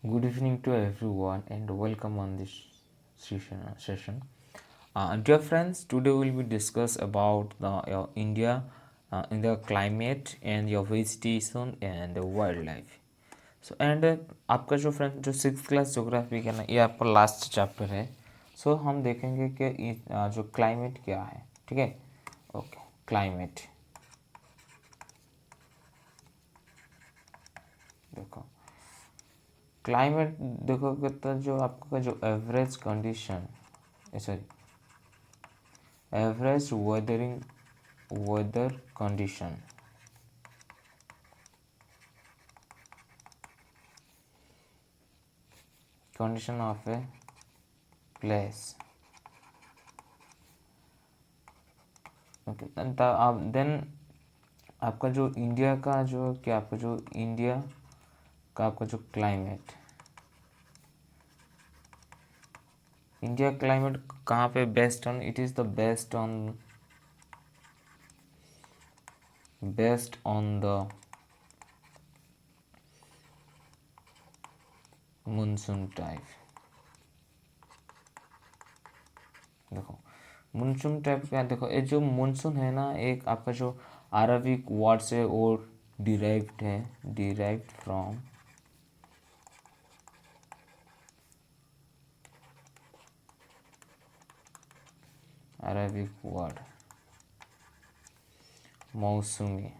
Good evening to everyone and welcome on this session. Dear friends, today we will be discuss about India in the climate and your vegetation and the wildlife. आपका जो friend जो 6th class geography का ना ये आपका last chapter है. हम देखेंगे कि जो क्लाइमेट क्या है. ठीक है. ओके. क्लाइमेट देखो. क्लाइमेट देखोगे तो जो आपका जो average condition sorry average weather condition of a place. Okay. Then आपका जो इंडिया का जो क्या आपका जो इंडिया का आपका जो क्लाइमेट इंडिया क्लाइमेट कहाँ पे based on it is the based on the monsoon type. देखो मानसून टाइप क्या देखो ये जो मानसून है ना एक आपका जो अरबिक वर्ड से और डिराइव्ड फ्रॉम अरबिक वर्ड मौसमी.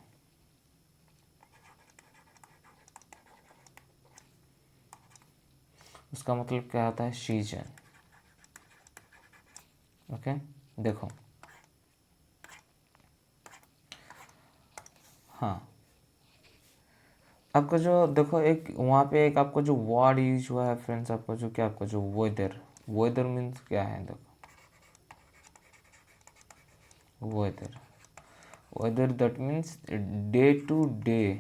उसका मतलब क्या होता है सीजन. ओके. देखो हाँ आपका जो देखो एक वहाँ पे एक आपका जो वर्ड यूज हुआ है फ्रेंड्स आपका जो क्या आपका जो वेदर मीन्स क्या है. देखो weather that means day to day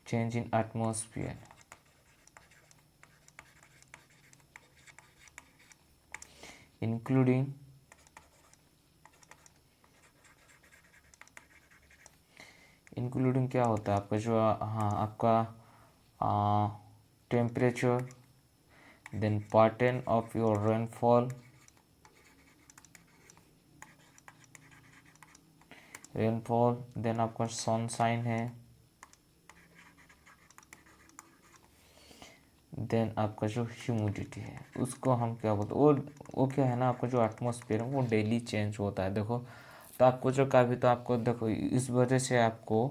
change in atmosphere including क्या होता है आपका जो हाँ आपका temperature then pattern of your rainfall then आपका सनशाइन है देन आपका जो ह्यूमिडिटी है उसको हम क्या बोलते हैं वो क्या है ना आपका जो एटमॉस्फेयर है वो डेली चेंज होता है. देखो तो आपको जो कभी तो आपको देखो इस वजह से आपको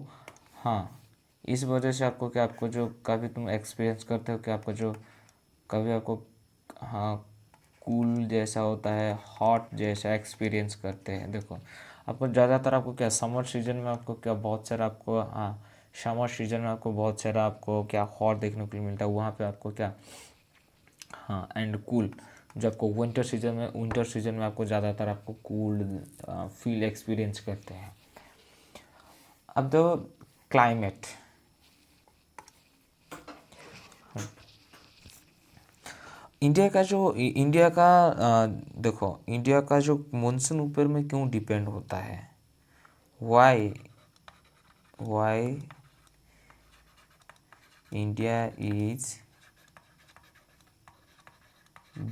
हाँ इस वजह से आपको क्या आपको जो कभी तुम एक्सपीरियंस करते हो कि आपको जो कभी आपको हाँ कूल जैसा होता है हॉट जैसा एक्सपीरियंस करते हैं. देखो आपको ज़्यादातर आपको क्या समर सीजन में आपको क्या बहुत सारा आपको हाँ समर सीजन में आपको बहुत सारा आपको क्या हॉट देखने को मिलता है वहाँ पे आपको क्या हाँ एंड कूल. जो आपको विंटर सीजन में आपको ज़्यादातर आपको कूल फील एक्सपीरियंस करते हैं. अब तो क्लाइमेट इंडिया का देखो इंडिया का जो मानसून ऊपर में क्यों डिपेंड होता है. Why India is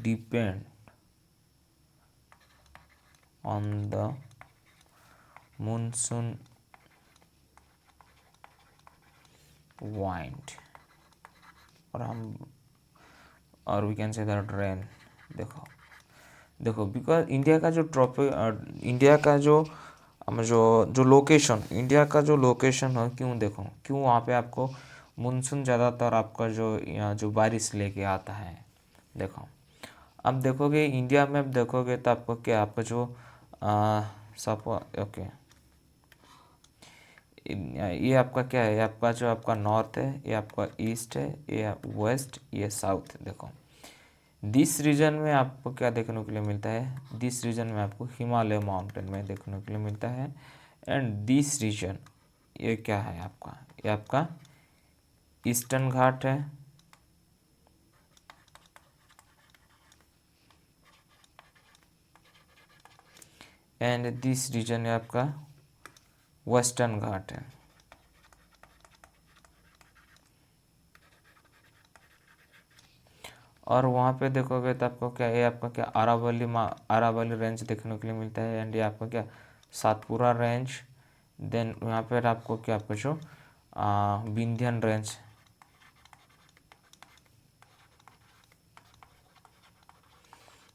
depend on the monsoon wind और we can say that rain. देखो बिकॉज इंडिया का जो इंडिया का जो लोकेशन इंडिया का जो लोकेशन है क्यों वहाँ पे आपको मानसून ज़्यादातर आपका जो यहाँ जो बारिश लेके आता है. देखो अब देखोगे इंडिया में अब देखोगे तो आपको क्या आपका जो ओके ये आपका क्या है. ये आपका जो आपका नॉर्थ है ये आपका ईस्ट है ये वेस्ट ये साउथ. देखो दिस रीजन में आपको क्या देखने के लिए मिलता है. दिस रीजन में आपको हिमालय माउंटेन में देखने के लिए मिलता है. एंड दिस रीजन ये क्या है आपका ये आपका ईस्टर्न घाट है एंड दिस रीजन है आपका वेस्टर्न घाट है। और वहाँ पे देखोगे तो आपको क्या, ये आपका क्या अरावली रेंज देखने के लिए मिलता है। एंड ये आपका क्या सातपुरा रेंज। देन यहाँ पर आपको क्या आपको जो विंध्यन रेंज,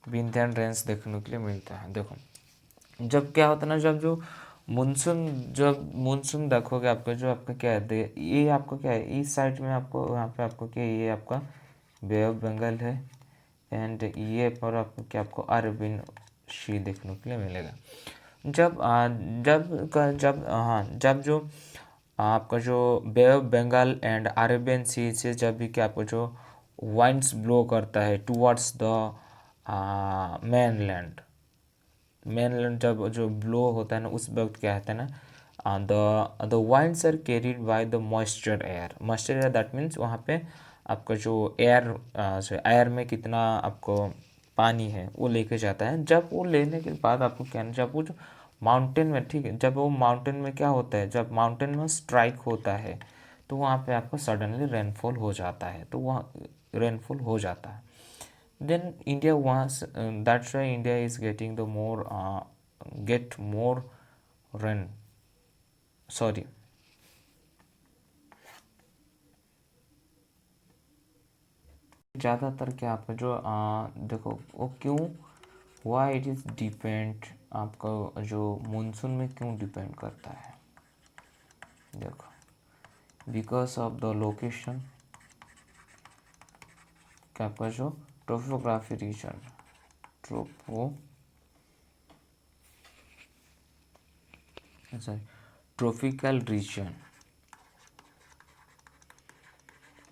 विंध्यन रेंज देखने के लिए मिलता है। देखो जब क्या होता है ना, जब मानसून देखोगे आपका जो आपका क्या है, ये आपको क्या है इस साइड में आपको, यहाँ पे आपको क्या ये आपका बे ऑफ बंगाल है। एंड ये पर आपको क्या आपको अरबियन सी देखने के लिए मिलेगा। जब जो आपका जो बे ऑफ बंगाल एंड अरेबियन सी से जब भी क्या आपको जो वाइंड्स ब्लो करता है टुवर्ड्स द मेनलैंड, जब जो ब्लो होता है ना उस वक्त क्या होता है ना, the winds are carried by the moisture air that means वहाँ पे आपका जो एयर में कितना आपको पानी है वो लेके जाता है। जब वो लेने के बाद आपको क्या है, जब वो जो माउंटेन में, ठीक है, जब वो माउंटेन में क्या होता है, जब माउंटेन में स्ट्राइक होता है तो वहाँ पे आपको सडनली रेनफॉल हो जाता है, तो वहाँ रेनफॉल हो जाता है। Then India wants, that's why India is getting the more get more rain, sorry, ज़्यादातर क्या आपका जो देखो वो क्यों, वाई इट इज़ डिपेंड, आपका जो मानसून में क्यों डिपेंड करता है। देखो बिकॉज ऑफ द लोकेशन, क्या आपका जो topography region, tropo sorry tropical region,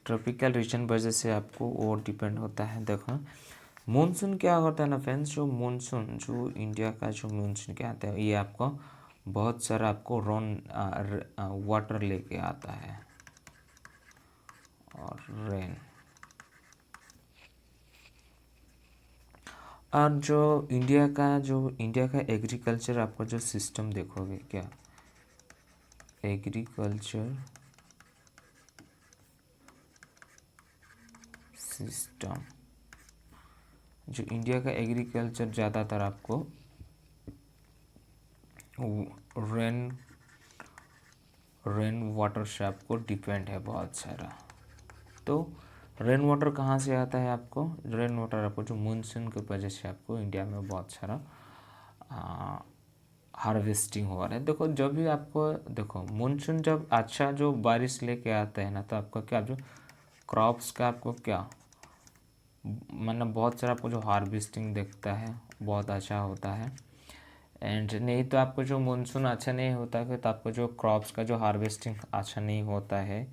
tropical region वजह से आपको और डिपेंड होता है। देखो मानसून क्या होता है ना फ्रेंड्स, जो मानसून जो इंडिया का जो मानसून क्या आता है, ये आपको बहुत सारा आपको वाटर लेके आता है और रेन। और जो इंडिया का एग्रीकल्चर आपका जो सिस्टम देखोगे, क्या एग्रीकल्चर सिस्टम, जो इंडिया का एग्रीकल्चर ज़्यादातर आपको रेन वाटर से आपको डिपेंड है बहुत सारा। तो रेन वाटर कहाँ से आता है आपको, रेन वाटर आपको जो मानसून की वजह से आपको इंडिया में बहुत सारा हार्वेस्टिंग हो रहा है। देखो जब भी आपको देखो मानसून जब अच्छा जो बारिश लेके आता है ना, तो आपका क्या जो क्रॉप्स का आपको क्या मतलब बहुत सारा आपको जो हार्वेस्टिंग देखता है बहुत अच्छा होता है। एंड नहीं तो आपको जो मानसून अच्छा नहीं होता है तो आपको जो क्रॉप्स का जो हार्वेस्टिंग अच्छा नहीं होता है।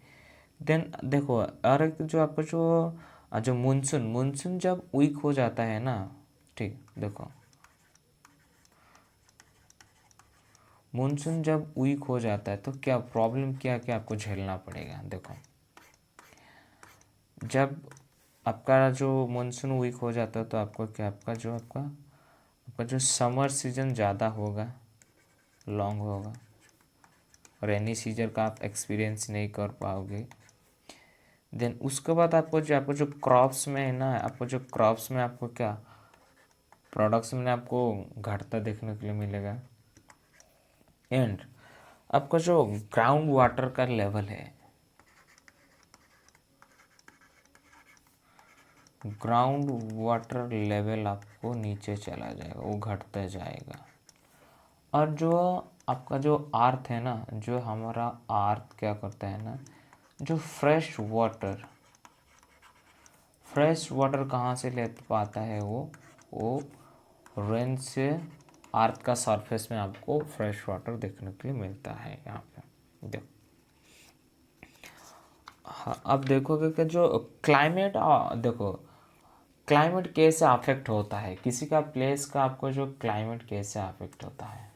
देन देखो और एक जो आपको जो मानसून जब वीक हो जाता है ना, ठीक, देखो मानसून जब वीक हो जाता है तो क्या प्रॉब्लम क्या क्या आपको झेलना पड़ेगा। देखो जब आपका जो मानसून वीक हो जाता है तो आपको क्या आपका जो समर सीजन ज़्यादा होगा, लॉन्ग होगा, रेनी सीजन का आप एक्सपीरियंस नहीं कर पाओगे। देन उसके बाद आपको जो क्रॉप्स में है ना, आपको जो क्रॉप्स में आपको क्या प्रोडक्ट्स में आपको घटता देखने के लिए मिलेगा। एंड आपका जो ग्राउंड वाटर का लेवल है, ग्राउंड वाटर लेवल आपको नीचे चला जाएगा, वो घटता जाएगा। और जो आपका जो अर्थ है ना, जो हमारा अर्थ क्या करता है ना, जो फ्रेश वाटर कहाँ से ले पाता है, वो रेन से अर्थ का सरफेस में आपको फ्रेश वाटर देखने के लिए मिलता है यहाँ पे। देखो हाँ, अब देखोगे कि जो क्लाइमेट, देखो क्लाइमेट कैसे अफेक्ट होता है किसी का प्लेस का, आपको जो क्लाइमेट कैसे अफेक्ट होता है,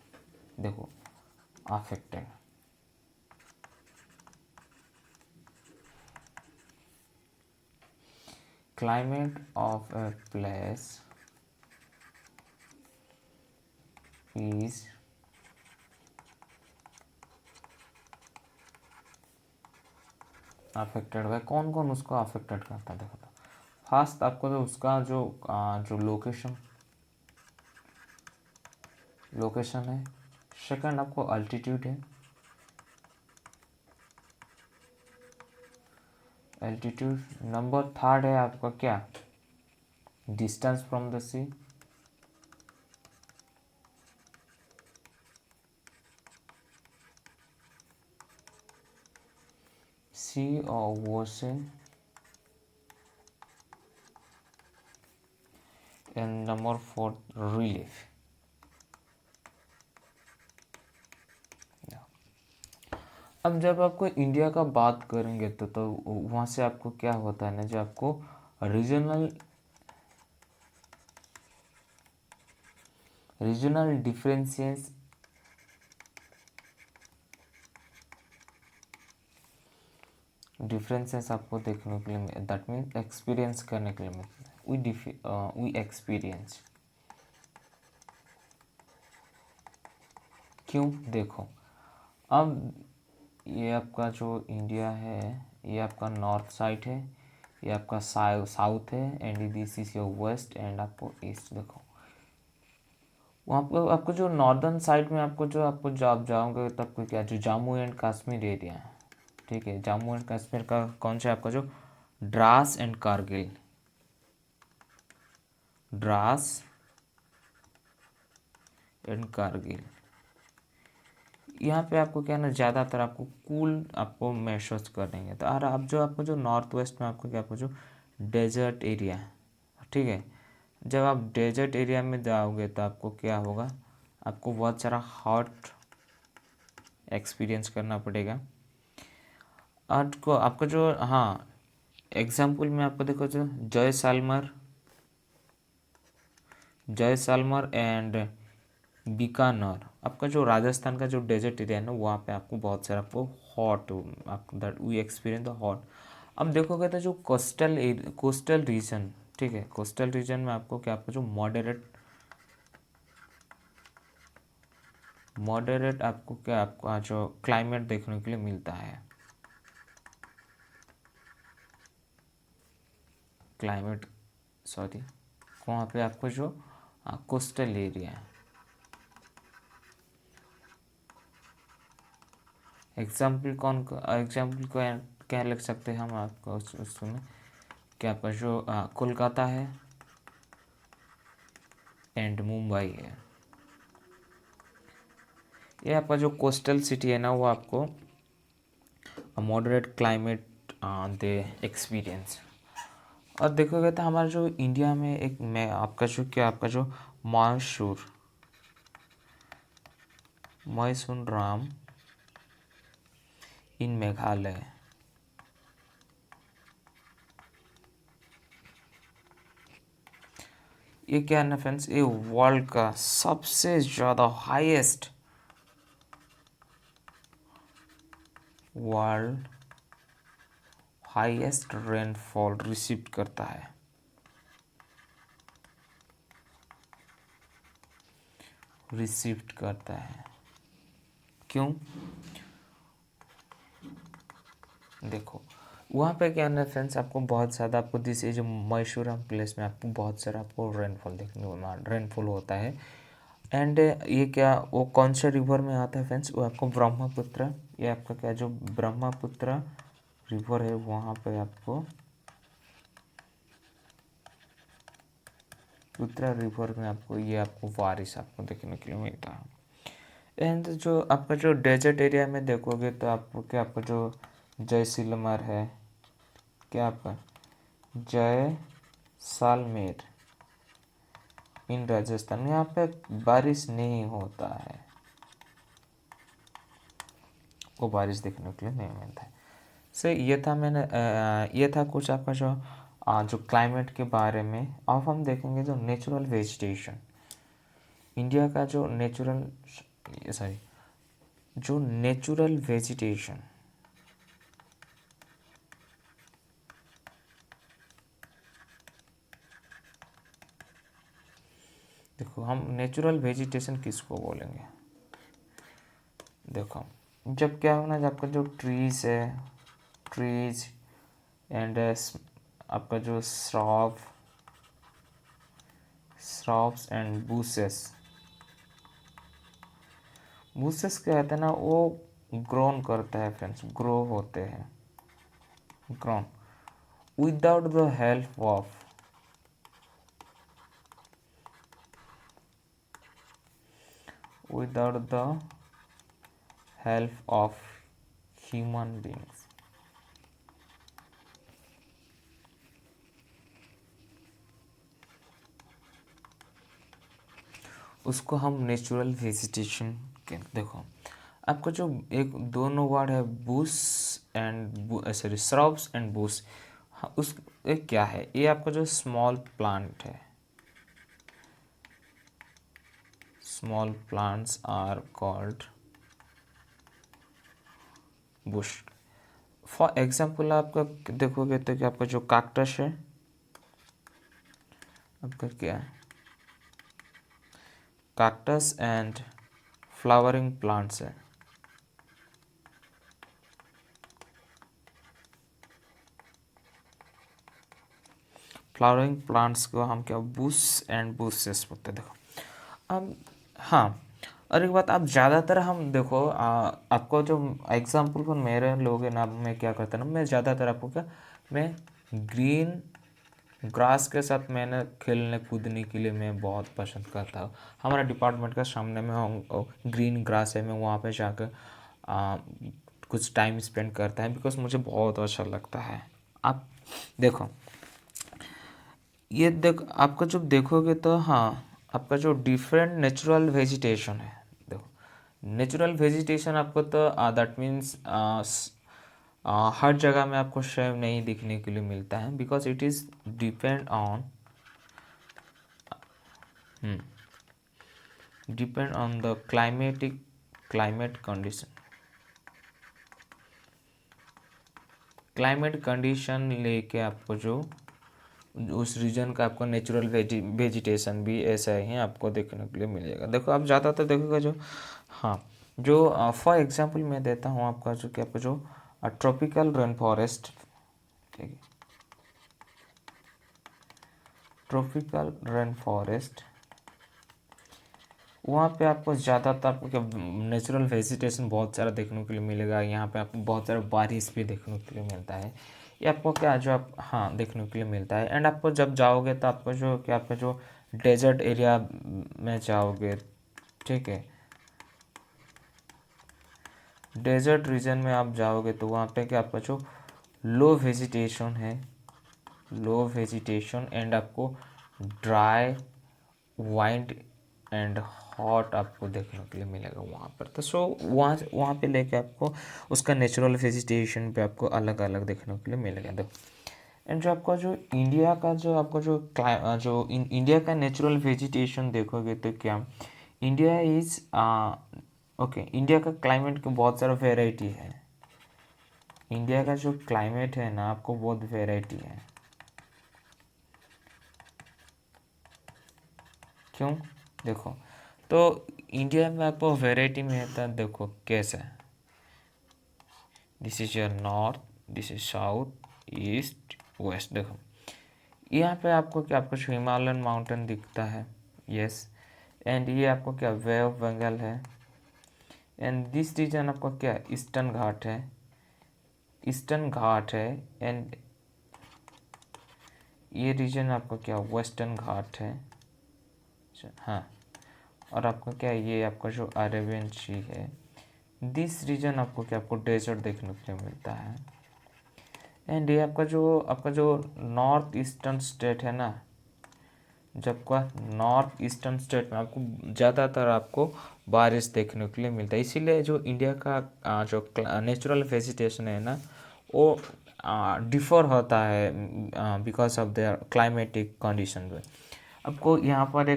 देखो अफेक्ट है climate of a place is affected by, कौन कौन उसको अफेक्टेड करता है देखो। तो फर्स्ट आपको तो उसका जो लोकेशन है, सेकंड आपको अल्टीट्यूड है, एल्टीट्यूड, नंबर थर्ड है आपका क्या, डिस्टेंस फ्रॉम द सी, सी और ocean, and number fourth relief. अब जब आपको इंडिया का बात करेंगे तो वहाँ से आपको क्या होता है ना, जो आपको रीजनल डिफरेंसेस आपको देखने के लिए, दैट मीन्स एक्सपीरियंस करने के लिए मिलता है। वी एक्सपीरियंस, क्यों, देखो अब ये आपका जो इंडिया है, ये आपका नॉर्थ साइड है, ये आपका साउथ है, and this is your west and आपको ईस्ट। देखो वहाँ पर आपको जो नॉर्दर्न साइड में आपको जो आप जाओगे तो आपको क्या, जो जम्मू एंड कश्मीर एरिया है, ठीक है, जम्मू एंड कश्मीर का कौन सा आपका जो द्रास एंड कारगिल, द्रास एंड कारगिल, यहाँ पे आपको क्या ना, ज़्यादातर आपको कूल आपको महसूस करेंगे। तो और आप जो आपको जो नॉर्थ वेस्ट में आपको क्या, आपको जो डेजर्ट एरिया, ठीक है, जब आप डेजर्ट एरिया में जाओगे तो आपको क्या होगा, आपको बहुत सारा हॉट एक्सपीरियंस करना पड़ेगा। आपको आपको जो, हाँ, एग्जाम्पल में आपको देखो जो जैसलमेर एंड बीकानेर, आपका जो राजस्थान का जो डेजर्ट एरिया है ना, वहाँ पे आपको बहुत सारा आपको हॉट, आपको that we experience the hot. अब देखोगे तो जो कोस्टल रीजन, ठीक है, कोस्टल रीजन में आपको क्या, आपको जो मॉडरेट आपको क्या, आपका जो क्लाइमेट देखने के लिए मिलता है, क्लाइमेट, सॉरी, वहाँ पे आपको जो कोस्टल एरिया है। एग्जाम्पल को क्या लग सकते हैं हम आपको उसमें, क्या आपका जो कोलकाता है एंड मुंबई है, ये आपका जो कोस्टल सिटी है ना, वो आपको मॉडरेट क्लाइमेट दे एक्सपीरियंस। और देखोगे तो हमारा जो इंडिया में एक, मैं आपका जो क्या, आपका जो मैसूर इन मेघालय, ये क्या है ना फ्रेंड्स, ये वर्ल्ड का सबसे ज़्यादा हाईएस्ट रेनफॉल रिसीव करता है। क्यों, देखो वहाँ पे क्या है फ्रेंड्स, आपको बहुत ज़्यादा आपको दिस, ये जो मैसूरम प्लेस में आपको बहुत सारा आपको रेनफॉल होता है। एंड ये क्या, वो कौन से रिवर में आता है फ्रेंड्स, वो आपको ब्रह्मपुत्र, ये आपका क्या, जो ब्रह्मपुत्र रिवर है, वहाँ पे आपको पुत्रा रिवर में आपको ये आपको बारिश आपको देखने के लिए मिलता है। एंड जो आपका जो डेजर्ट एरिया में देखोगे तो आपको क्या, आपका जो जैसलमेर है, क्या आपका जैसलमेर इन राजस्थान में, यहाँ पे बारिश नहीं होता है, वो बारिश देखने के लिए नहीं मिलता है। ये था कुछ आपका जो क्लाइमेट के बारे में। अब हम देखेंगे जो नेचुरल वेजिटेशन, इंडिया का जो नेचुरल वेजिटेशन, देखो हम नेचुरल वेजिटेशन किसको बोलेंगे। देखो जब क्या होना है, आपका जो ट्रीज है, ट्रीज एंड आपका जो श्रॉप्स एंड बुशेस, बुशेस क्या कहते हैं ना, वो ग्रोन करता है फ्रेंड्स, ग्रो होते हैं, grown without the help of, without the help of human beings। उसको हम नेचुरल वेजिटेशन के, देखो आपको जो एक दोनों वर्ड है, bush and sorry shrubs and bush, उस एक क्या है, ये आपका जो स्मॉल प्लांट है, small plants are called bush. For example आपका देखोगे तो कि आपका जो कैक्टस है, आपका क्या है, कैक्टस एंड फ्लावरिंग प्लांट्स है, फ्लावरिंग प्लांट्स को हम क्या बुश एंड बुशेस बोलते हैं। देखो अब हाँ, और एक बात, आप ज़्यादातर हम देखो आपको जो एग्जांपल पर मेरे लोग हैं ना, मैं क्या करता ना, मैं ज़्यादातर आपको क्या, मैं ग्रीन ग्रास के साथ मैंने खेलने कूदने के लिए मैं बहुत पसंद करता हूँ। हमारा डिपार्टमेंट का सामने में ग्रीन ग्रास है, मैं वहाँ पे जाकर कुछ टाइम स्पेंड करता है, बिकॉज मुझे बहुत अच्छा लगता है। आप देखो ये आपका जब देखोगे तो हाँ, आपका जो डिफरेंट नेचुरल वेजिटेशन है, देखो नेचुरल वेजिटेशन आपको तो दैट मीन्स हर जगह में आपको सेम नहीं दिखने के लिए मिलता है, because it is depend on the climate condition लेके आपको जो उस रीजन का आपको नेचुरल वेजिटेशन भी ऐसा ही आपको देखने के लिए मिलेगा। देखो आप ज़्यादातर देखोगे जो हाँ, जो फॉर एग्जांपल मैं देता हूँ आपका जो कि आपका जो ट्रॉपिकल रेन फॉरेस्ट, ठीक है, ट्रॉपिकल रेन फॉरेस्ट, वहाँ पे आपको ज़्यादातर आपको क्या नेचुरल वेजिटेशन बहुत सारा देखने के लिए मिलेगा। यहाँ पे आपको बहुत सारा बारिश भी देखने के लिए मिलता है, ये आपको क्या जो आप हाँ देखने के लिए मिलता है। एंड आपको जब जाओगे तो आपको जो क्या आपका जो डेजर्ट एरिया में जाओगे, ठीक है, डेजर्ट रीजन में आप जाओगे तो वहाँ पे क्या आपका जो लो वेजिटेशन है, लो वेजिटेशन एंड आपको ड्राई वाइंड एंड हॉट आपको देखने के लिए मिलेगा वहाँ पर। तो सो वहाँ वहाँ पे लेके आपको उसका नेचुरल वेजिटेशन पे आपको अलग अलग देखने के लिए मिलेगा। देखो एंड जो आपका जो इंडिया का जो आपको जो इंडिया का नेचुरल वेजिटेशन देखोगे तो क्या, इंडिया इज ओके, इंडिया का क्लाइमेट के बहुत सारा वेराइटी है। इंडिया का जो क्लाइमेट है ना, आपको बहुत वेराइटी है। क्यों, देखो तो इंडिया में आपको वेराइटी में है, देखो कैसा है, this is your north, this is south, east, west. देखो यहाँ पे आपको क्या, आपको हिमालयन माउंटेन दिखता है, यस, एंड ये आपको क्या वे ऑफ बंगाल है, एंड दिस रीजन आपको क्या ईस्टर्न घाट है, ईस्टर्न घाट है, एंड ये रीजन आपको क्या वेस्टर्न घाट है, हाँ, और आपको क्या ये आपका जो अरेबियन सी है, दिस रीजन आपको क्या आपको डेजर्ट देखने के लिए मिलता है। एंड ये आपका जो नॉर्थ ईस्टर्न स्टेट है ना, जब का नॉर्थ ईस्टर्न स्टेट में आपको ज़्यादातर आपको बारिश देखने के लिए मिलता है। इसीलिए जो इंडिया का जो नेचुरल वेजिटेशन है ना, वो डिफ़र होता है because of their climatic condition में। आपको यहाँ पर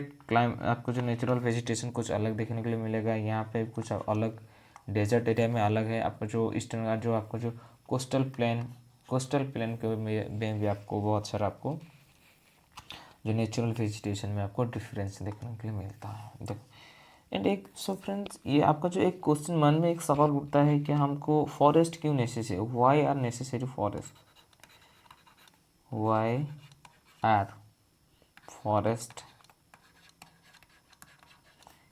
आपको जो नेचुरल वेजिटेशन कुछ अलग देखने के लिए मिलेगा, यहाँ पे कुछ अलग, डेजर्ट एरिया में अलग है, आपको जो ईस्टर्न का जो आपको जो कोस्टल प्लेन के में भी आपको बहुत सारा आपको जो नेचुरल वेजिटेशन में आपको डिफरेंस देखने के लिए मिलता है। देखो एंड एक सो फ्रेंड्स, ये आपका जो एक क्वेश्चन मन में एक सवाल उठता है कि हमको फॉरेस्ट क्यों necessary, why are necessary forest, why are forest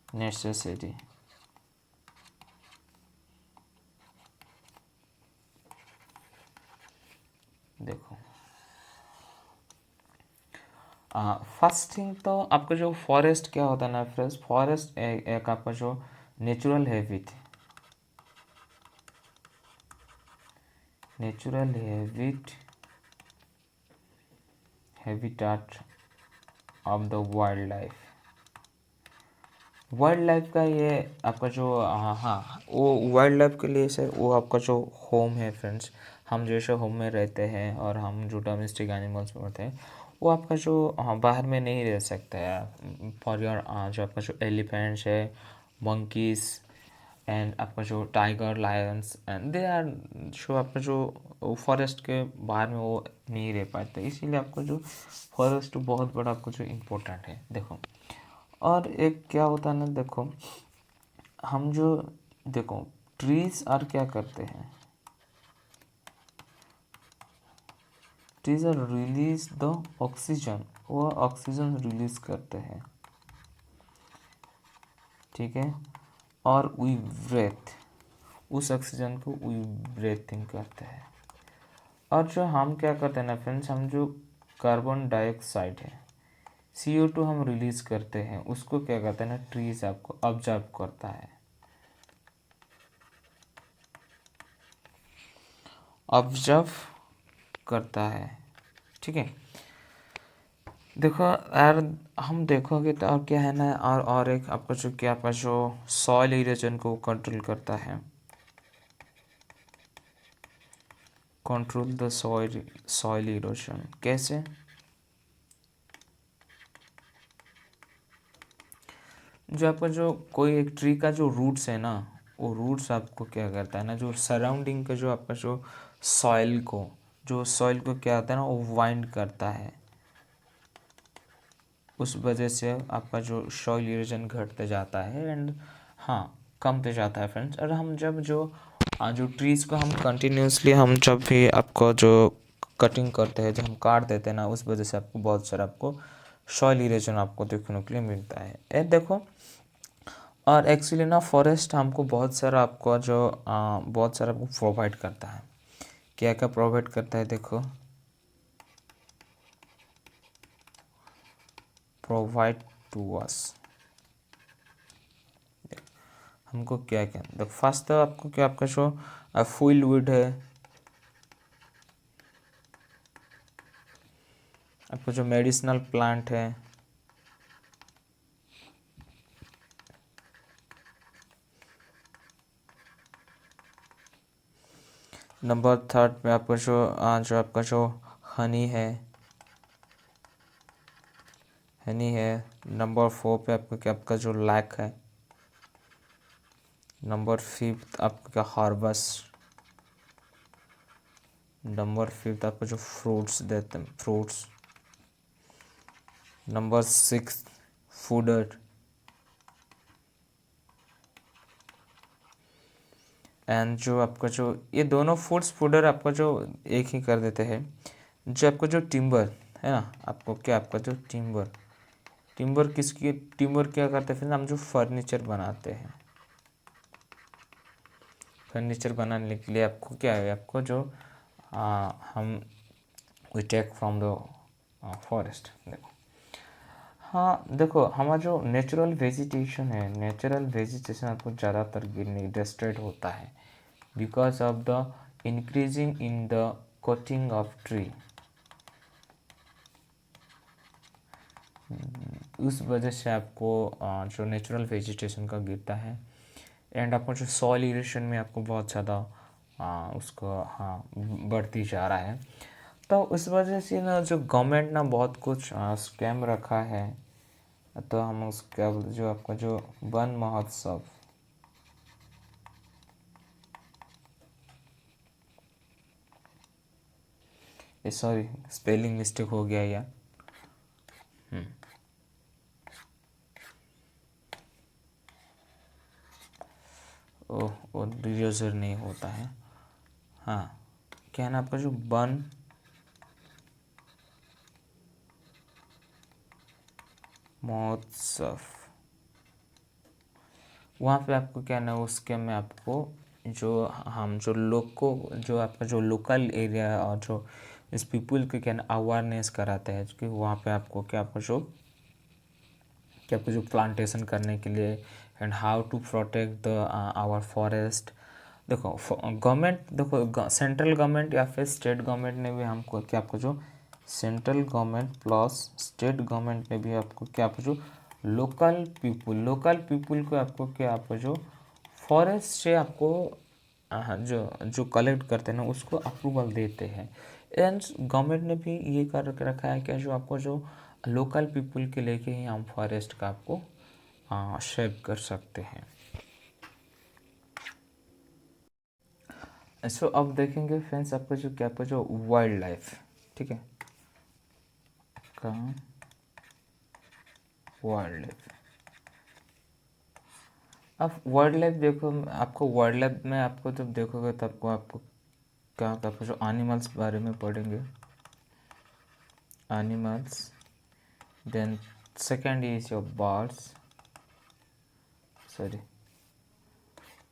necessary. देखो फर्स्ट थिंग तो आपका जो फॉरेस्ट क्या होता है ना फ्रेंड्स, फॉरेस्ट एक आपका जो natural habit, natural habitat of the wild life. Wild life का ये आपका जो हाँ वो वाइल्ड लाइफ के लिए सर वो आपका जो होम है फ्रेंड्स, हम जैसे होम में रहते हैं और हम जो डोमेस्टिक एनिमल्स में होते हैं वो आपका जो बाहर में नहीं रह सकता है। फॉर योर जो आपका जो एलिफेंट्स है, मंकीज एंड आपका जो tiger, lions and they are जो आपका जो फॉरेस्ट के बाहर में वो नहीं रह पाते, इसीलिए आपका जो फॉरेस्ट बहुत बड़ा आपको जो इम्पोर्टेंट है। देखो और एक क्या होता है ना, देखो हम जो देखो ट्रीज आर क्या करते हैं, trees are release the oxygen, वो ऑक्सीजन रिलीज करते हैं, ठीक है, और वी ब्रेथ, उस ऑक्सीजन को वी ब्रेथिंग करते हैं। और जो हम क्या करते हैं ना फ्रेंड्स, हम जो कार्बन डाइऑक्साइड है CO2 हम रिलीज करते हैं, उसको क्या कहते हैं ना ट्रीज आपको ऑब्जर्व करता है, ऑब्जर्व करता है, ठीक है। देखो यार हम देखोगे तो और क्या है ना, और एक आपका जो क्या आपका जो सॉइल इरोजन को कंट्रोल करता है, कंट्रोल द सॉइल इरोजन कैसे, जो आपका जो कोई एक ट्री का जो रूट्स है ना, वो रूट्स आपको क्या करता है ना, जो सराउंडिंग का जो आपका जो सॉइल को क्या होता है ना वो वाइंड करता है, उस वजह से आपका जो सॉइल इरोजन घटते जाता है एंड हाँ कमते जाता है फ्रेंड्स। और हम जब जो ट्रीज़ को हम कंटिन्यूसली हम जब भी आपको जो कटिंग करते हैं, जब हम काट देते हैं ना, उस वजह से आपको बहुत सारा आपको सॉइल इरोजन आपको देखने के लिए मिलता है। ये देखो और एक्चुअली ना फॉरेस्ट हमको बहुत सारा आपको जो बहुत सारा आपको प्रोवाइड करता है। क्या क्या प्रोवाइड करता है, देखो प्रोवाइड टू अस, हमको क्या क्या देखो फर्स्ट तो आपको क्या आपका जो फुल वुड है, आपको जो मेडिसिनल प्लांट है, नंबर थर्ड पे आपका जो आपका जो हनी है, नंबर फोर पे आपका क्या आपका जो लैक है, नंबर फिफ्थ आपका क्या हार्बस, नंबर फिफ्थ आपको जो फ्रूट्स देते हैं fruits, number six fodder and जो आपका जो ये दोनों फूड्स फूडर आपका जो एक ही कर देते हैं। जो आपका जो टिम्बर है ना, आपको क्या आपका जो टिम्बर क्या करते हैं फिर हम जो फर्नीचर बनाते हैं, फर्नीचर बनाने के लिए आपको क्या है, आपको जो हम we take from the forest. देखो हाँ देखो हमारा जो नेचुरल वेजिटेशन है, नेचुरल वेजिटेशन आपको ज़्यादातर गिरने डिस्ट्रॉयड होता है because of the increasing in the cutting of tree, उस वजह से आपको जो नेचुरल वेजिटेशन का गिरता है एंड आपको जो सॉइल इरोशन में आपको बहुत ज़्यादा उसको हाँ बढ़ती जा रहा है। तो उस वजह से ना जो गवर्नमेंट ना बहुत कुछ स्कैम रखा है, तो हम उसका जो आपका जो वन महोत्सव, सॉरी स्पेलिंग मिस्टेक हो गया यार, वो यूजर नहीं होता है। हाँ, क्या है ना आपका जो वन महोत्सव, वहाँ पे आपको क्या ना उसके में आपको जो हम जो लोग को जो आपका जो लोकल एरिया और जो इस पीपल को क्या ना अवेयरनेस कराता है कि वहाँ पे आपको क्या आपको जो कि आपको जो प्लांटेशन करने के लिए and how to protect the our forest. देखो गवर्नमेंट, देखो सेंट्रल गवर्नमेंट या फिर स्टेट गवर्नमेंट ने भी हमको क्या आपको जो central government plus state government ने भी आपको क्या आपको जो लोकल पीपुल को आपको क्या आपको जो फॉरेस्ट से आपको जो जो कलेक्ट करते हैं ना उसको अप्रूवल देते हैं। एंड गवर्नमेंट ने भी ये कर के रखा है कि जो आपको जो लोकल पीपल के लेके ही हम फॉरेस्ट का आपको शेप कर सकते हैं। सो अब देखेंगे फ्रेंड्स आपका जो क्या आपका जो वाइल्ड लाइफ, ठीक है, कहाँ वाइल्ड लाइफ। अब वाइल्ड लाइफ देखो, आपको वाइल्ड लाइफ में आपको जब देखोगे तब आपको आपको क्या होता है, आपको जो एनिमल्स बारे में पढ़ेंगे, animals, then second is your birds, sorry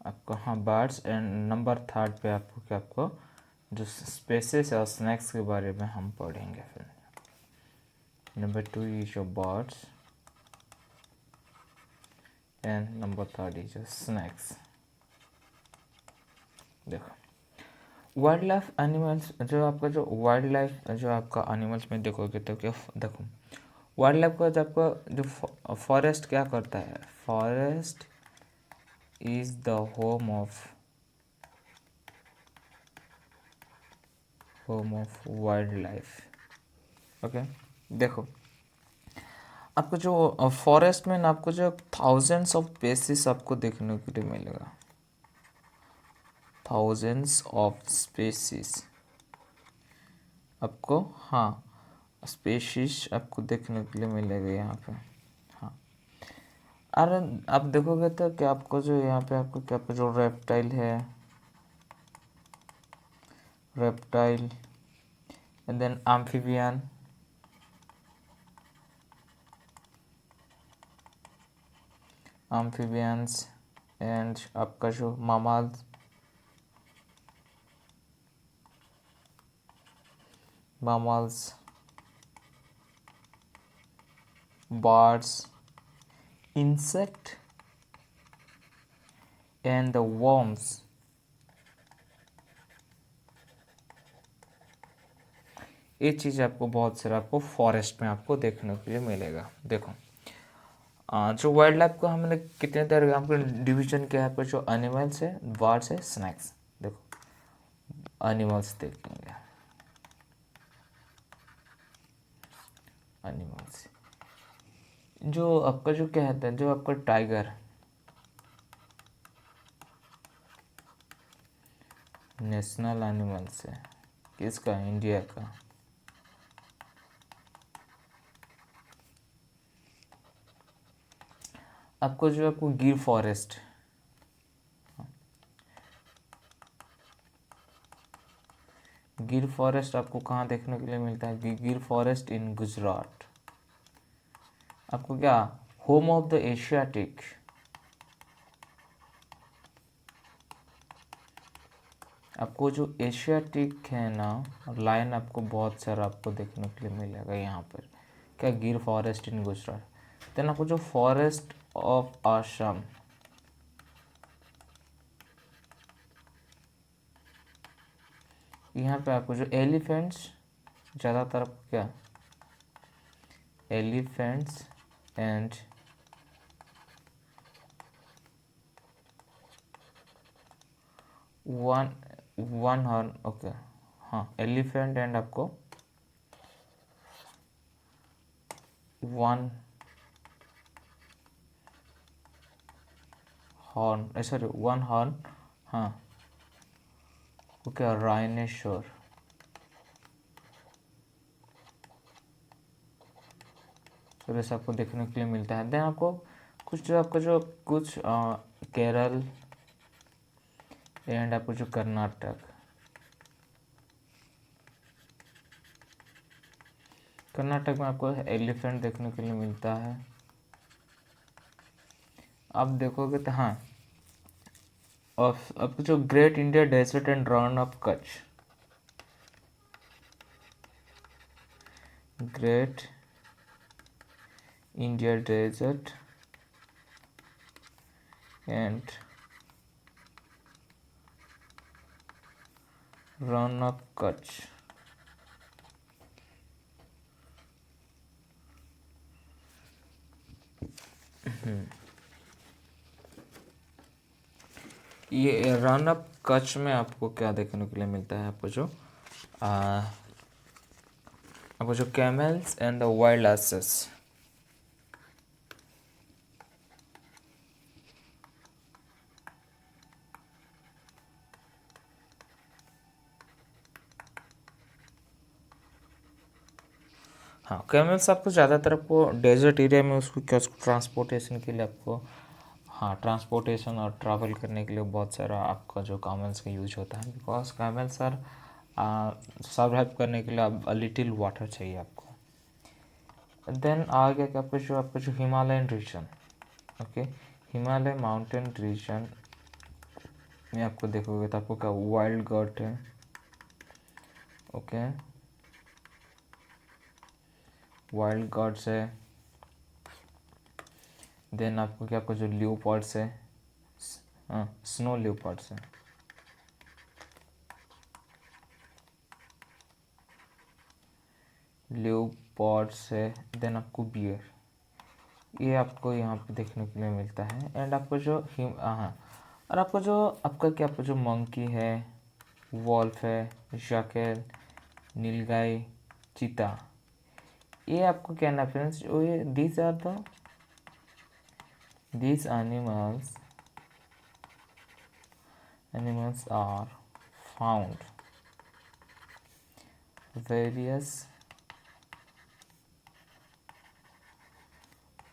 आपको हाँ बर्ड्स, एंड नंबर थर्ड पे आपको क्या आपको जो स्पेसेस और स्नैक्स के बारे में हम पढ़ेंगे। फिर number two is your birds and number third is your snacks. देखो वाइल्ड लाइफ एनिमल्स, जो आपका जो वाइल्ड लाइफ जो आपका एनिमल्स में देखोगे तो क्या देखो वाइल्ड लाइफ का जब आपका जो फॉरेस्ट क्या करता है, forest is the home of wild life. Okay, देखो आपको जो फॉरेस्ट में ना आपको जो थाउजेंड्स ऑफ स्पेसीज आपको देखने के लिए मिलेगा, थाउजेंड्स ऑफ स्पेसीज आपको, हाँ स्पेशीज आपको देखने के लिए मिलेगा यहाँ पे। हाँ, और आप देखोगे तो क्या आपको जो यहाँ पे आपको क्या आपको जो रेप्टाइल है, reptile and then amphibian, amphibians and आपका जो mammals, mammals, birds, insect and the worms। ये चीज़ आपको बहुत सारा आपको फॉरेस्ट में आपको देखने के लिए मिलेगा। देखो जो वाइल्ड लाइफ को हमने कितने तरह के आपको डिवीजन किया है, आपको जो एनिमल्स है, बर्ड्स है, स्नैक्स। देखो एनिमल्स देखेंगे, एनिमल्स जो आपका जो क्या कहते हैं, जो आपका टाइगर नेशनल एनिमल्स है, किसका, इंडिया का। आपको जो आपको गिर फॉरेस्ट, गिर फॉरेस्ट आपको कहाँ देखने के लिए मिलता है, गिर फॉरेस्ट इन गुजरात। आपको क्या, होम ऑफ द एशियाटिक, आपको जो एशियाटिक है ना लाइन आपको बहुत सारा आपको देखने के लिए मिलेगा यहाँ पर, क्या गिर फॉरेस्ट इन गुजरात। देन आपको जो फॉरेस्ट ऑफ असम, यहाँ पे आपको जो एलिफेंट्स ज़्यादातर आपको क्या, elephants and one horn, okay हाँ एलिफेंट एंड आपको one horn, sorry one horn, हाँ ओके राइनेश्वर। तो वैसे आपको देखने के लिए मिलता है। देन आपको कुछ जो आपको जो कुछ केरल एंड आपको जो कर्नाटक में आपको एलिफेंट देखने के लिए मिलता है। आप देखोगे तो हाँ, और आपको जो great India desert and run of Kutch, great India desert and run of Kutch, ये रन ऑफ कच्छ में आपको क्या देखने के लिए मिलता है, आपको जो camels and the wild asses, हाँ कैमल्स आपको ज़्यादातर आपको डेजर्ट एरिया में उसको क्या, उसको ट्रांसपोर्टेशन के लिए आपको, हाँ ट्रांसपोर्टेशन और ट्रैवल करने के लिए बहुत सारा आपका जो कैमल्स का यूज होता है, बिकॉज कैमल्स आर सर्वाइव करने के लिए अब लिटिल वाटर चाहिए आपको। देन आगे क्या आपको जो Himalayan region, okay, Himalaya mountain region में आपको देखोगे तो आपको क्या वाइल्ड गॉट है, ओके, वाइल्ड गॉड्स है। देन आपको क्या, आपको जो ल्यूपर्ड्स है, स्नो ल्यूपर्ड्स है, ल्यूपर्ड्स है। देन आपको बियर, ये आपको यहाँ पे देखने के लिए मिलता है। एंड आपको जो हाँ, और आपको जो आपका क्या, आपको जो मंकी है, वॉल्फ है, जाकेल, नीलगाय, चीता, ये आपको क्या ना फ्रेंड्स, ये these animals are found various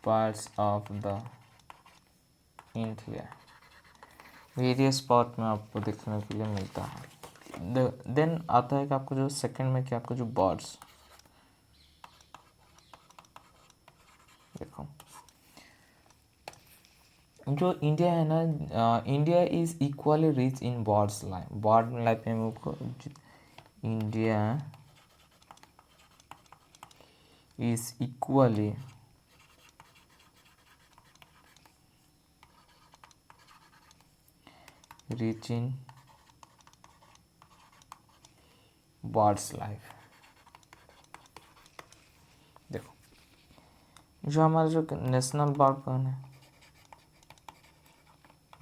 parts of the India, various part में आपको देखने के लिए मिलता है। देन आता है कि आपको जो सेकंड में क्या, आपको जो बर्ड्स, देखो जो इंडिया है ना, India is equally rich in birds life, bird life में आपको India is equally rich in birds life. देखो जो हमारा जो नेशनल बर्ड कौन है,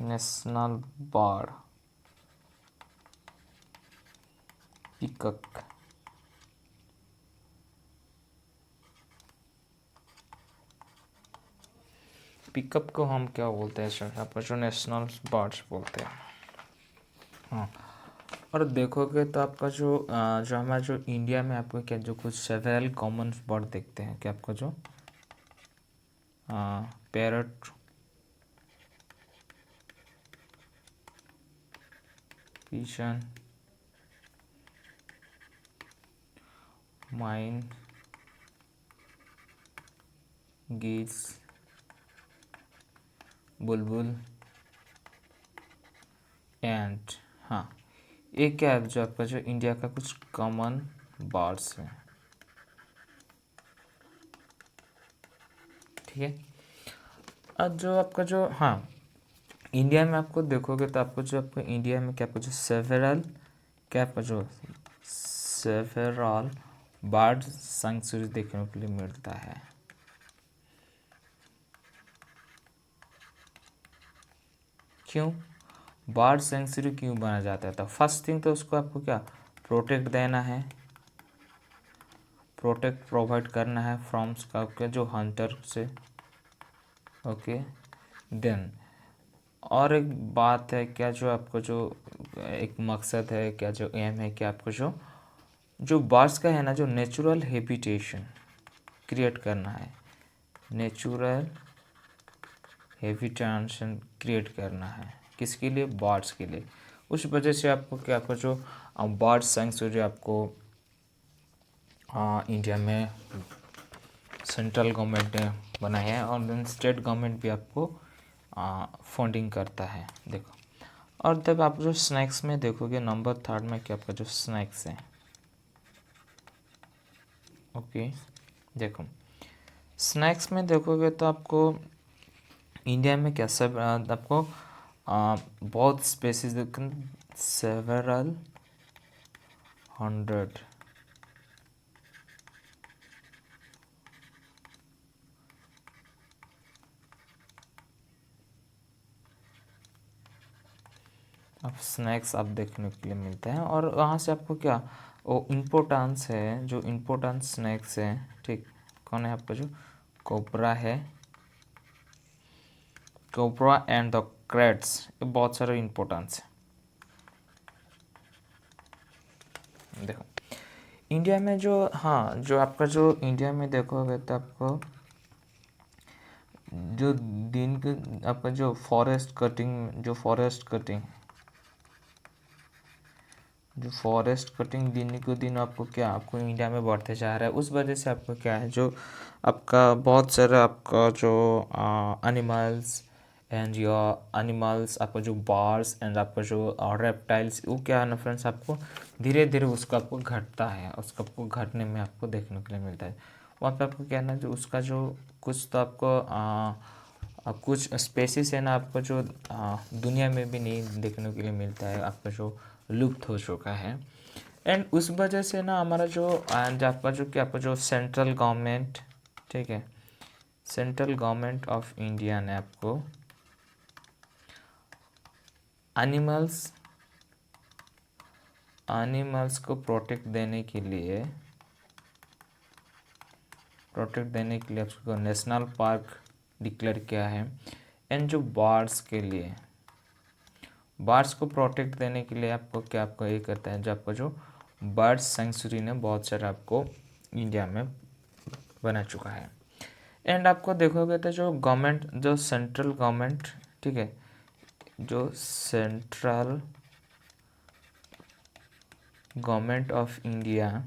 नेशनल बर्ड पीकॉक, पिकअप को हम क्या बोलते हैं सर, आप जो नेशनल बर्ड्स बोलते हैं। हाँ, और देखोगे तो आपका जो हमारा जो इंडिया में आपको क्या, जो कुछ सेवरल कॉमन बर्ड देखते हैं कि आपका जो parrot, pigeon, mine, गीज, Bulbul and, हाँ ये क्या है, जो आपका जो इंडिया का कुछ कॉमन बर्ड्स है, ठीक है। और जो आपका जो, हाँ इंडिया में आपको देखोगे तो आपको जो, आपको इंडिया में क्या, आपको जो सेवरल क्या, आपका जो सेवरल बर्ड सेंचुरी देखने के लिए मिलता है। क्यों बर्ड सेंचुरी क्यों बना जाता है, तो फर्स्ट थिंग तो उसको आपको क्या, प्रोटेक्ट देना है, प्रोटेक्ट प्रोवाइड करना है फ्रॉम आपके जो हंटर से, ओके। देन और एक बात है क्या, जो आपको जो एक मकसद है क्या, जो एम है कि आपको जो बर्ड्स का है ना, जो नेचुरल हैबिटेशन क्रिएट करना है, नेचुरल हैबिटेशन क्रिएट करना है, किसके लिए, बर्ड्स के लिए। उस वजह से आपको क्या, आपको जो बर्ड सेंचुरी आपको इंडिया में सेंट्रल गवर्नमेंट ने बनाया है, और देन स्टेट गवर्नमेंट भी आपको फंडिंग करता है। देखो, और जब आप जो स्नैक्स में देखोगे नंबर 3 में क्या आपका जो स्नैक्स है, ओके, देखो स्नैक्स में देखोगे तो आपको इंडिया में क्या सब आपको बहुत स्पेसिस सेवरल हंड्रेड आप स्नैक्स आप देखने के लिए मिलता है, और वहाँ से आपको क्या वो इम्पोर्टेंस है, जो इम्पोर्टेंस स्नैक्स है, ठीक, कौन है आपका जो कोबरा है, कोबरा एंड द क्रेड्स, ये बहुत सारे इम्पोर्टेंस है। देखो इंडिया में जो, हाँ, जो आपका जो इंडिया में देखोगे तो आपको जो दिन के आपका जो फॉरेस्ट कटिंग, जो फॉरेस्ट कटिंग दिन को दिन आपको क्या, आपको इंडिया में बढ़ते जा रहा है। उस वजह से आपको क्या है, जो आपका बहुत सारा आपका जो एनिमल्स एंड योर एनिमल्स, आपका जो बर्ड्स एंड आपका जो रेप्टाइल्स, वो क्या है ना फ्रेंड्स, आपको धीरे धीरे उसका आपको घटता है, उसका आपको घटने में आपको देखने के लिए मिलता है। वहाँ पे आपको क्या है ना, जो उसका जो कुछ तो आपको कुछ स्पेसिस है ना आपको जो दुनिया में भी नहीं देखने के लिए मिलता है, आपका जो लुप्त हो चुका है। एंड उस वजह से ना हमारा जो आपका जो क्या, आपका जो सेंट्रल गवर्नमेंट, ठीक है, सेंट्रल गवर्नमेंट ऑफ इंडिया ने आपको एनिमल्स को प्रोटेक्ट देने के लिए आपको नेशनल पार्क डिक्लेयर किया है। एंड जो बर्ड्स के लिए, बर्ड्स को प्रोटेक्ट देने के लिए आपको क्या, आपको ये करता है, जो आपका जो बर्ड सेंचुरी ने बहुत सारा आपको इंडिया में बना चुका है। एंड आपको देखोगे तो जो गवर्नमेंट, जो सेंट्रल गवर्नमेंट, ठीक है, जो सेंट्रल गवर्नमेंट ऑफ इंडिया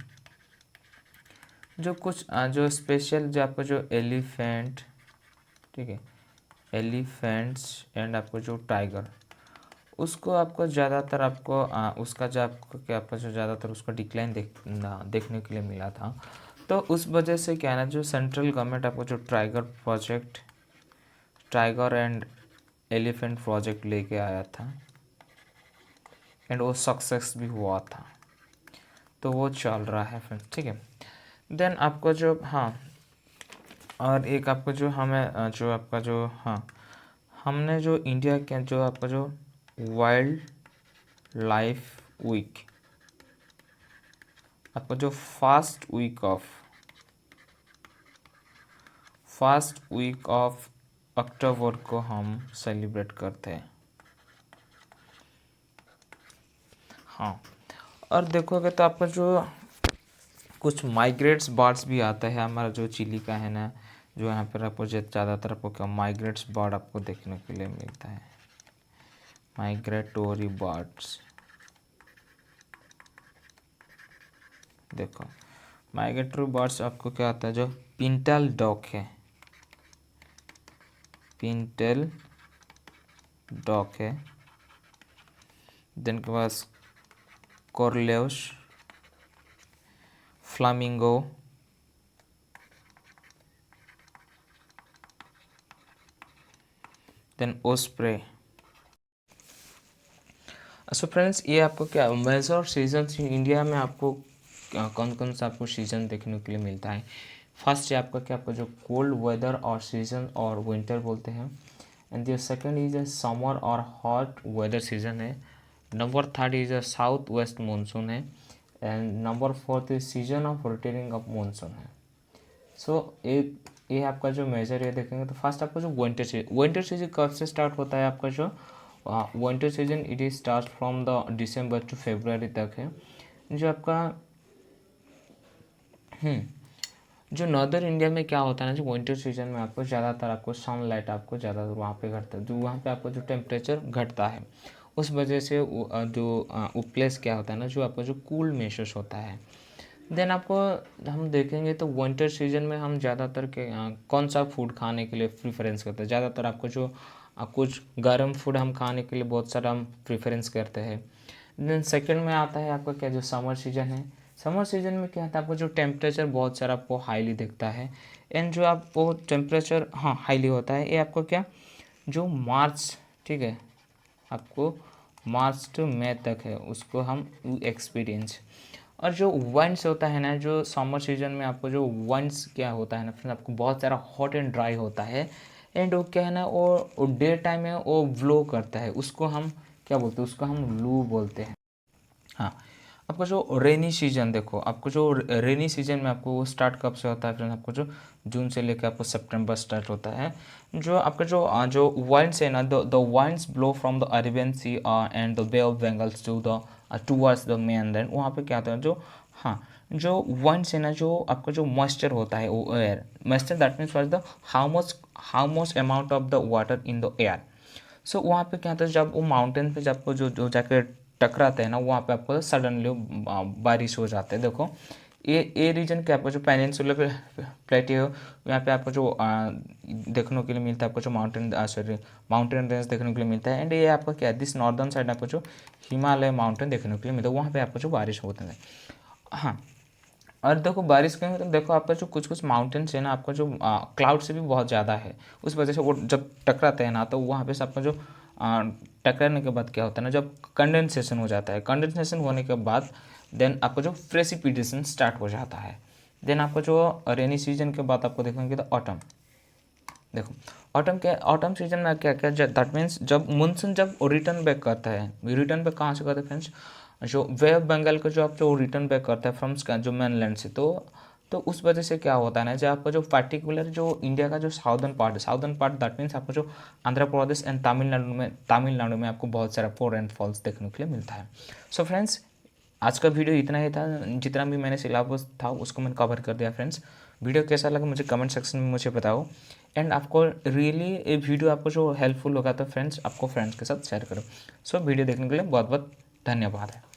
जो कुछ जो स्पेशल, जो आपको जो एलिफेंट, ठीक है, एलिफेंट्स एंड आपको जो टाइगर, उसको आपको ज़्यादातर आपको उसका जो आपको क्या, आपका जो ज़्यादातर उसका डिक्लाइन देखने के लिए मिला था। तो उस वजह से क्या है ना, जो सेंट्रल गवर्नमेंट आपको जो टाइगर एंड एलिफेंट प्रोजेक्ट लेके आया था, एंड वो सक्सेस भी हुआ था, तो वो चल रहा है फ्रेंड्स, ठीक है। देन आपको जो, हाँ, और एक आपको जो हमें जो आपका जो, हाँ, हमने जो इंडिया के जो आपका जो वाइल्ड लाइफ वीक, आपका जो फर्स्ट वीक ऑफ अक्टूबर को हम सेलिब्रेट करते हैं। हाँ, और देखोगे तो आपका जो कुछ माइग्रेट्स बर्ड्स भी आता है, हमारा जो चिली का है ना, जो यहाँ पर आपको ज़्यादातर आपको क्या माइग्रेट्स बर्ड आपको देखने के लिए मिलता है, माइग्रेटोरी बर्ड्स। देखो माइग्रेटरी बर्ड्स आपको क्या आता है, जो पिंटल डॉक है, पिंटल डॉक है, देन के पास कॉर्लेउस, flamingo, then osprey. So friends, ये आपको क्या मेजर सीजन इंडिया में आपको कौन कौन सा आपको सीज़न देखने के लिए मिलता है। फर्स्ट है आपका क्या, आपका जो कोल्ड वेदर और सीज़न और विंटर बोलते हैं। And the second is a summer और हॉट वेदर सीजन है। Number 3 is a south west monsoon है। And number 4 is season of rotating of monsoon है। सो ये आपका जो मेजर ये देखेंगे तो फर्स्ट आपका जो विंटर सीजन कब से स्टार्ट होता है, आपका जो winter season it is start from the December to February तक है। जो आपका जो नॉर्दर्न इंडिया में क्या होता है ना, जो विंटर सीजन में आपको ज़्यादातर आपको सनलाइट आपको ज़्यादातर वहाँ पे घटता है, जो वहाँ पे आपको जो टेम्परेचर घटता है। उस वजह से वो प्लेस क्या होता है ना, जो आपका जो कूल महसूस होता है। देन आपको हम देखेंगे तो विंटर सीजन में हम ज़्यादातर कौन सा फूड खाने के लिए प्रेफरेंस करते हैं। ज़्यादातर आपको जो कुछ गर्म फूड हम खाने के लिए बहुत सारा हम प्रेफरेंस करते हैं। देन सेकंड में आता है आपका क्या, जो समर सीजन है। समर सीजन में क्या होता है, आपको जो टेम्परेचर बहुत सारा आपको हाईली दिखता है। एंड जो आपको टेम्परेचर हाईली होता है, ये आपको क्या, जो मार्च, ठीक है, आपको मार्च टू मई तक है, उसको हम एक्सपीरियंस। और जो विंड्स होता है ना, जो समर सीजन में आपको जो विंड्स क्या होता है ना फ्रेंड्स, आपको बहुत सारा हॉट एंड ड्राई होता है। एंड वो क्या है ना, वो डे टाइम में वो ब्लो करता है, उसको हम क्या बोलते हैं, उसको हम लू बोलते हैं। हाँ, आपको जो रेनी सीजन देखो, आपको जो रेनी सीजन में आपको वो स्टार्ट कब से होता है फ्रेंड्स, आपको जो जून से लेकर आपको सितंबर स्टार्ट होता है। जो आपका जो वाइंड्स है ना, the winds blow from the Arabian sea and the bay of Bengals to the towards the mainland. वहाँ पे क्या होता है, जो वाइंड्स है ना, जो आपका जो मॉइस्चर होता है, वो air moisture, that means was the how much amount of the water in the air. So वहाँ पे क्या होता है, जब वो माउंटेन पे जब आपको जो जाकर टकराते हैं ना, वहाँ पे आपको सडनली बारिश हो जाते हैं। देखो ये रीजन क्या, आपको जो पेनिनसुलर प्लेटियो, यहाँ पे आपको जो देखने के लिए मिलता है, आपको जो माउंटेन रेंज देखने के लिए मिलता है। एंड ये आपका क्या है, दिस नॉर्दर्न साइड आपको जो हिमालय माउंटेन देखने के लिए मिलता है, वहाँ पे आपको जो बारिश होते हैं। हाँ, और देखो बारिश के तो देखो आपका जो कुछ कुछ माउंटेन्स है ना, आपका जो क्लाउड से भी बहुत ज़्यादा है, उस वजह से वो जब टकराते हैं ना, तो वहाँ पे से आपका जो टकराने के बाद क्या होता है ना, जब कंडेंसेशन हो जाता है, कंडेंसेशन होने के बाद देन आपका जो प्रेसिपिटेशन स्टार्ट हो जाता है। देन आपको जो रेनी सीजन के बाद आपको देखेंगे तो ऑटम। देखो ऑटम सीजन में क्या क्या, दैट मीन्स जब मानसून जब रिटर्न बैक करता है, रिटर्न बैक कहाँ से करता है फ्रेंड्स, जो वे ऑफ बंगाल को जो आप जो रिटर्न बैक करता है फ्रॉम जो मेनलैंड से, तो उस वजह से क्या होता है ना, जो आपका जो पर्टिकुलर जो इंडिया का जो साउदर्न पार्ट दैट मीन्स आपको जो आंध्र प्रदेश एंड तमिलनाडु में आपको बहुत सारा फोर एंड फॉल्स देखने के लिए मिलता है। सो फ्रेंड्स, आज का वीडियो इतना ही था, जितना भी मैंने सिलेबस था उसको मैंने कवर कर दिया। फ्रेंड्स, वीडियो कैसा लगा मुझे कमेंट सेक्शन में मुझे बताओ। एंड आपको रियली ये वीडियो आपको जो हेल्पफुल होगा तो फ्रेंड्स, आपको फ्रेंड्स के साथ शेयर करो। सो वीडियो देखने के लिए बहुत बहुत धन्यवाद है।